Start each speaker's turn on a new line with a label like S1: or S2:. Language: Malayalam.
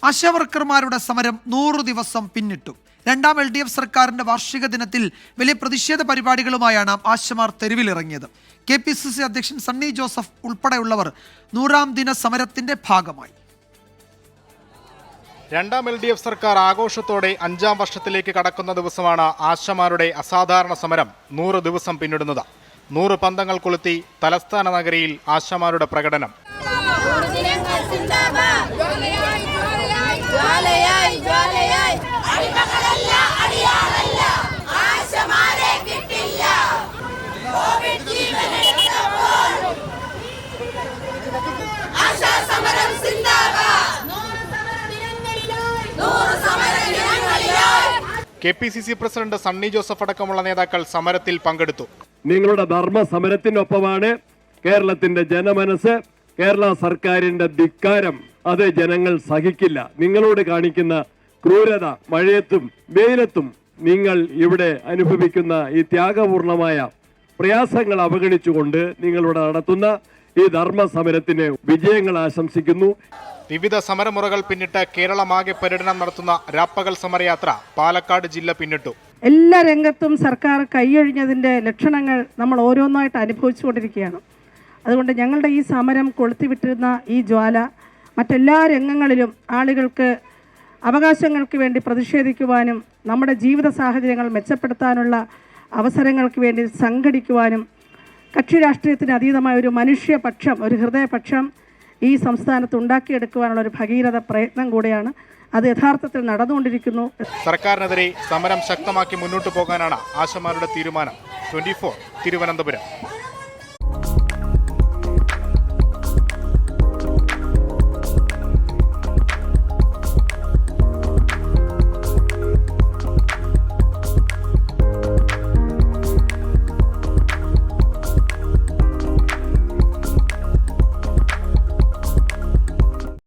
S1: ആശാവർക്കർമാരുടെ സമരം 100 ദിവസം പിന്നിട്ടു. രണ്ടാം LDF സർക്കാരിന്റെ വാർഷിക ദിനത്തിൽ വലിയ പ്രതിഷേധ പരിപാടികളുമായാണ് ആശമാർ തെരുവിലിറങ്ങിയത്. KPCC അധ്യക്ഷൻ സണ്ണി ജോസഫ് ഉൾപ്പെടെയുള്ളവർ 100ാം ദിന സമരത്തിന്റെ ഭാഗമായി.
S2: രണ്ടാം LDF സർക്കാർ ആഘോഷത്തോടെ 5ാം വർഷത്തിലേക്ക് കടക്കുന്ന ദിവസമാണ് ആശമാരുടെ അസാധാരണ സമരം 100 ദിവസം പിന്നിടുന്നത്. 100 പന്തങ്ങൾ കൊളുത്തി തലസ്ഥാന നഗരിയിൽ ആശമാരുടെ പ്രകടനം. KPCC പ്രസിഡന്റ് സണ്ണി ജോസഫ് അടക്കമുള്ള നേതാക്കൾ സമരത്തിൽ പങ്കെടുത്തു.
S3: നിങ്ങളുടെ ധർമ്മ സമരത്തിനൊപ്പമാണ് കേരളത്തിന്റെ ജനമനസ്. കേരള സർക്കാരിന്റെ ധിക്കാരം അത് ജനങ്ങൾ സഹിക്കില്ല. നിങ്ങളോട് കാണിക്കുന്ന ക്രൂരത, മഴയത്തും വെയിലത്തും നിങ്ങൾ ഇവിടെ അനുഭവിക്കുന്ന ഈ ത്യാഗപൂർണമായ പ്രയാസങ്ങൾ അവഗണിച്ചുകൊണ്ട് നിങ്ങളിവിടെ നടത്തുന്ന ഈ ധർമ്മ സമരത്തിന് വിജയങ്ങൾ ആശംസിക്കുന്നു.
S2: വിവിധ സമരമുറകൾ പിന്നിട്ട് കേരളമാകെ പര്യടനം നടത്തുന്ന രാപ്പകൽ സമരയാത്ര പാലക്കാട് ജില്ല പിന്നിട്ടു.
S4: എല്ലാ രംഗത്തും സർക്കാർ കൈയൊഴിഞ്ഞതിൻ്റെ ലക്ഷണങ്ങൾ നമ്മൾ ഓരോന്നായിട്ട് അനുഭവിച്ചുകൊണ്ടിരിക്കുകയാണ്. അതുകൊണ്ട് ഞങ്ങളുടെ ഈ സമരം കൊളുത്തിവിട്ടിരുന്ന ഈ ജ്വാല മറ്റെല്ലാ രംഗങ്ങളിലും ആളുകൾക്ക് അവകാശങ്ങൾക്ക് വേണ്ടി പ്രതിഷേധിക്കുവാനും നമ്മുടെ ജീവിത സാഹചര്യങ്ങൾ മെച്ചപ്പെടുത്താനുള്ള അവസരങ്ങൾക്ക് വേണ്ടി സംഘടിക്കുവാനും കക്ഷി രാഷ്ട്രീയത്തിന് അതീതമായ ഒരു മനുഷ്യപക്ഷം, ഒരു ഹൃദയപക്ഷം ഈ സംസ്ഥാനത്ത് ഉണ്ടാക്കിയെടുക്കുവാനുള്ള ഒരു ഭഗീരഥ പ്രയത്നം കൂടെയാണ്. അത് യഥാർത്ഥത്തിൽ നടന്നുകൊണ്ടിരിക്കുന്നു.
S2: സർക്കാരിനെതിരെ സമരം ശക്തമാക്കി മുന്നോട്ട് പോകാനാണ് ആശമാരുടെ തീരുമാനം. 24 തിരുവനന്തപുരം.